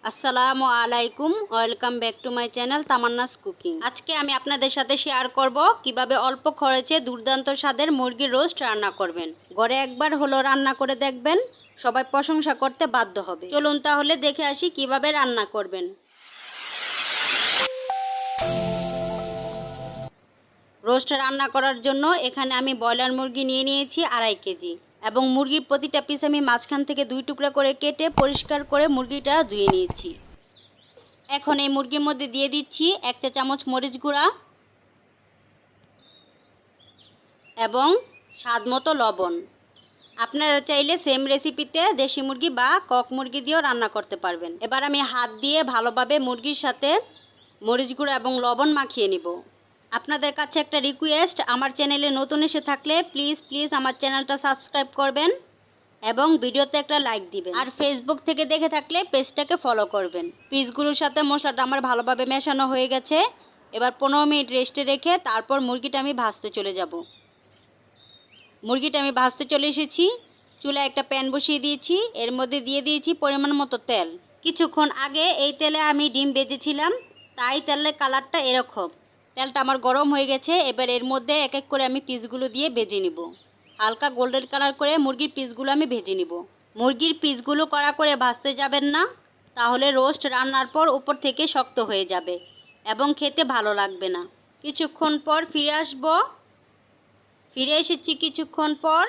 আসসালামু আলাইকুম, welcome back to my channel Tamanna's cooking. আজকে আমি আপনাদের সাথে শেয়ার করব কিভাবে অল্প খরচে দুর্দান্ত স্বাদের মুরগির রোস্ট রান্না করবেন। ঘরে একবার হলো রান্না করে দেখবেন, সবাই প্রশংসা করতে বাধ্য হবে। চলুন তাহলে দেখে আসি কিভাবে রান্না করবেন। রোস্ট রান্না করার জন্য এখানে আমি ব্রয়লার মুরগি নিয়ে নিয়েছি 2.5 কেজি এবং মুরগির প্রতিটা পিস আমি মাঝখান থেকে 2 টুকরা করে কেটে পরিষ্কার করে মুরগিটা ধুয়ে নিয়েছি। এখন এই মুরগির মধ্যে দিয়ে দিচ্ছি 1 চা চামচ মরিচ গুঁড়া এবং স্বাদ মতো লবণ। আপনারা চাইলে সেম রেসিপিতে দেশি মুরগি বা কক মুরগি দিয়েও রান্না করতে পারবেন। এবার আমি হাত দিয়ে ভালোভাবে মুরগির সাথে মরিচ গুঁড়া এবং লবণ মাখিয়ে নিব। আপনাদের কাছে একটা রিকোয়েস্ট, আমার চ্যানেলে নতুন এসে থাকলে প্লিজ আমার চ্যানেলটা সাবস্ক্রাইব করবেন এবং ভিডিওতে একটা লাইক দিবেন। আর ফেসবুক থেকে দেখে থাকলে পেজটাকে ফলো করবেন। পিসগুলোর সাথে মশলাটা আমার ভালোভাবে মেশানো হয়ে গেছে। এবার 15 মিনিট রেস্টে রেখে তারপর মুরগিটা আমি ভাজতে চলে যাব। মুরগিটা আমি ভাজতে চলে এসেছি। চুলায় একটা প্যান বসিয়ে দিয়েছি, এর মধ্যে দিয়ে দিয়েছি পরিমাণ মতো তেল। কিছুক্ষণ আগে এই তেলে আমি ডিম ভেজেছিলাম, তাই তেলের কালারটা এরকম। তেলটা আমার গরম হয়ে গেছে। এবার এর মধ্যে এক এক করে আমি পিসগুলো দিয়ে ভেজে নিব। হালকা গোল্ডেন কালার করে মুরগির পিসগুলো আমি ভেজে নিব। মুরগির পিসগুলো কড়া করে ভাজতে যাবেন না, তাহলে রোস্ট রান্নার পর উপর থেকে শক্ত হয়ে যাবে এবং খেতে ভালো লাগবে না। কিছুক্ষণ পর ফিরে আসব। ফিরে এসেছি কিছুক্ষণ পর।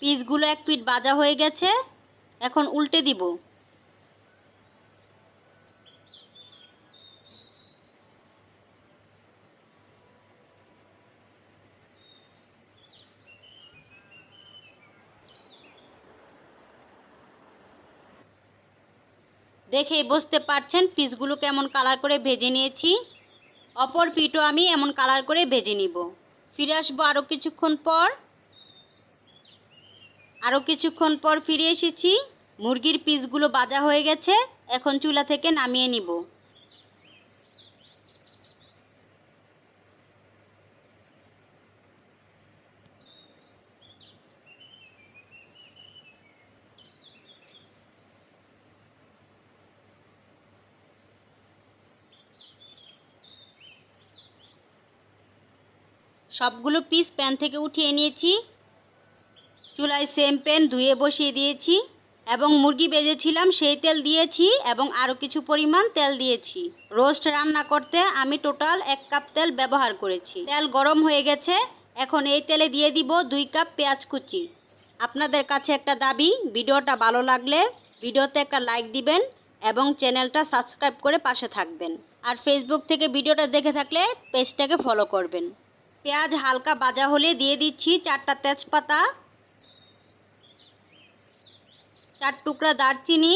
পিসগুলো এক পিঠ ভাজা হয়ে গেছে, এখন উল্টে দিব। দেখেই বুঝতে পারছেন পিসগুলো কেমন কালার করে ভেজে নিয়েছি। অপর পিঠও আমি এমন কালার করে ভেজে নিব। ফিরে আসবো আরও কিছুক্ষণ পর ফিরে এসেছি। মুরগির পিসগুলো ভাজা হয়ে গেছে, এখন চুলা থেকে নামিয়ে নিব। সবগুলো পিস প্যান থেকে উঠিয়ে নিয়েছি। চুলায় সেম প্যান ধুয়ে বসিয়ে দিয়েছি এবং মুরগি ভেজেছিলাম সেই তেল দিয়েছি এবং আরও কিছু পরিমাণ তেল দিয়েছি। রোস্ট রান্না করতে আমি টোটাল 1 কাপ তেল ব্যবহার করেছি। তেল গরম হয়ে গেছে, এখন এই তেলে দিয়ে দিব 2 কাপ পেঁয়াজ কুচি। আপনাদের কাছে একটা দাবি, ভিডিওটা ভালো লাগলে ভিডিওতে একটা লাইক দিবেন এবং চ্যানেলটা সাবস্ক্রাইব করে পাশে থাকবেন। আর ফেসবুক থেকে ভিডিওটা দেখে থাকলে পেজটাকে ফলো করবেন। পেঁয়াজ হালকা ভাজা হলে দিয়ে দিচ্ছি 4টা তেজপাতা, 4 টুকরা দারচিনি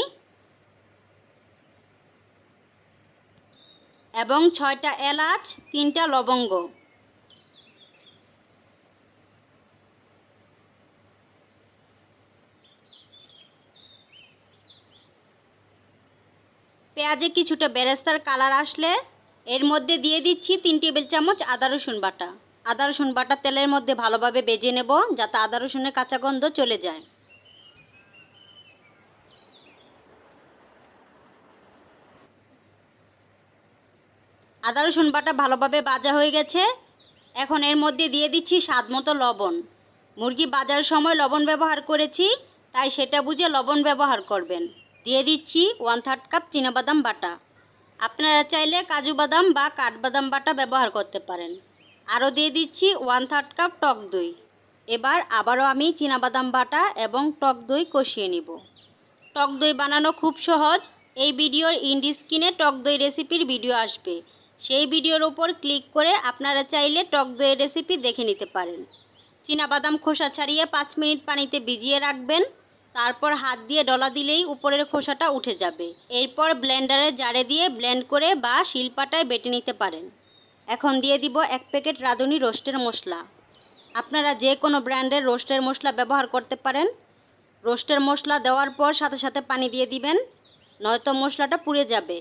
এবং 6টা এলাচ, 3টা লবঙ্গ। পেঁয়াজে কিছুটা বেরেস্তার কালার আসলে এর মধ্যে দিয়ে দিচ্ছি 3 টেবিল চামচ আদা রসুন বাটা। আদা রসুন বাটা তেলের মধ্যে ভালোভাবে ভেজে নেব যাতে আদা রসুনের কাঁচা গন্ধ চলে যায়। আদা রসুন বাটা ভালোভাবে ভাজা হয়ে গেছে, এখন এর মধ্যে দিয়ে দিচ্ছি স্বাদ মতো লবণ। মুরগি ভাজার সময় লবণ ব্যবহার করেছি, তাই সেটা বুঝে লবণ ব্যবহার করবেন। দিয়ে দিচ্ছি 1/3 কাপ চীনাবাদাম বাটা। আপনারা চাইলে কাজু বাদাম বা কাঠবাদাম বাটা ব্যবহার করতে পারেন। আরও দিয়ে দিচ্ছি 1/3 কাপ টক দই। এবার আবারও আমি চীনাবাদাম বাটা এবং টক দই কষিয়ে নিব। টক দই বানানো খুব সহজ। এই ভিডিওর ইন্ড স্ক্রিনে টক দই রেসিপির ভিডিও আসবে, সেই ভিডিওর উপর ক্লিক করে আপনারা চাইলে টক দইয়ের রেসিপি দেখে নিতে পারেন। চীনাবাদাম খোসা ছাড়িয়ে 5 মিনিট পানিতে ভিজিয়ে রাখবেন, তারপর হাত দিয়ে ডলা দিলেই উপরের খোসাটা উঠে যাবে। এরপর ব্লেন্ডারের জারে দিয়ে ব্লেন্ড করে বা শিলপাটায় বেটে নিতে পারেন। এখন দিয়ে দিব 1 প্যাকেট রাঁধুনি রোস্টের মশলা। আপনারা যে কোনো ব্র্যান্ডের রোস্টের মশলা ব্যবহার করতে পারেন। রোস্টের মশলা দেওয়ার পর সাথে সাথে পানি দিয়ে দিবেন, নয়তো মশলাটা পুড়ে যাবে।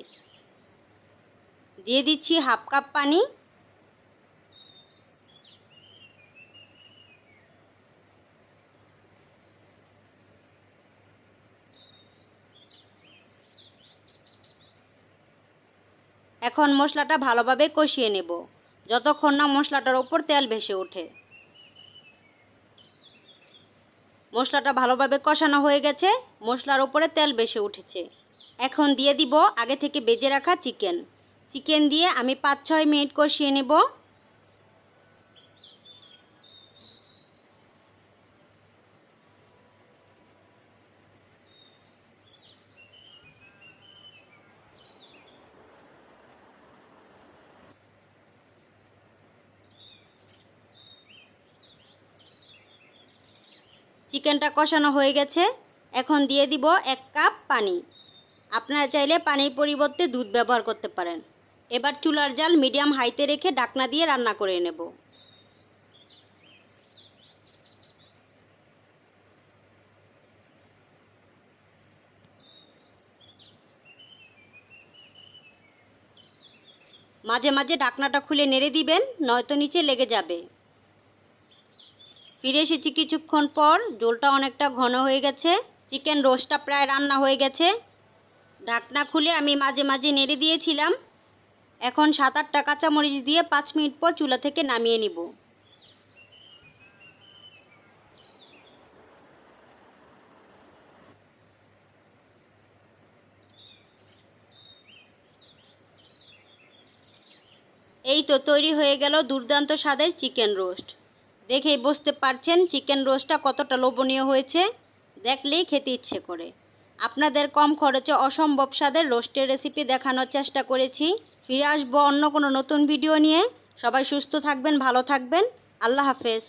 দিয়ে দিচ্ছি 1/2 কাপ পানি। এখন মশলাটা ভালোভাবে কষিয়ে নেব যতক্ষণ না মশলাটার উপর তেল ভেসে ওঠে। মশলাটা ভালোভাবে কষানো হয়ে গেছে, মশলার উপরে তেল ভেসে উঠেছে। এখন দিয়ে দিব আগে থেকে ভেজে রাখা চিকেন দিয়ে আমি 5-6 মিনিট কষিয়ে নেব। চিকেনটা কষানো হয়ে গেছে, এখন দিয়ে দিব 1 কাপ পানি। আপনারা চাইলে পানির পরিবর্তে দুধ ব্যবহার করতে পারেন। এবার চুলার জাল মিডিয়াম হাইতে রেখে ঢাকনা দিয়ে রান্না করে নেব। মাঝে মাঝে ঢাকনাটা খুলে নেড়ে দিবেন, নয়তো নিচে লেগে যাবে। ফিরে এসেছি কিছুক্ষণ পর, ঝোলটা অনেকটা ঘন হয়ে গেছে, চিকেন রোস্টটা প্রায় রান্না হয়ে গেছে। ঢাকনা খুলে আমি মাঝে মাঝে নেড়ে দিয়েছিলাম। এখন 7-8টা কাঁচামরিচ দিয়ে 5 মিনিট পর চুলা থেকে নামিয়ে নিব। এই তো তৈরি হয়ে গেল দুর্দান্ত স্বাদের চিকেন রোস্ট। দেখেই বুঝতে পারছেন চিকেন রোস্টটা কতটা লোভনীয় হয়েছে, দেখলেই খেতে ইচ্ছে করে। আপনাদের কম খরচে অসম্ভব স্বাদের রোস্টের রেসিপি দেখানোর চেষ্টা করেছি। ফিরে আসবো অন্য কোনো নতুন ভিডিও নিয়ে। সবাই সুস্থ থাকবেন, ভালো থাকবেন। আল্লাহ হাফেজ।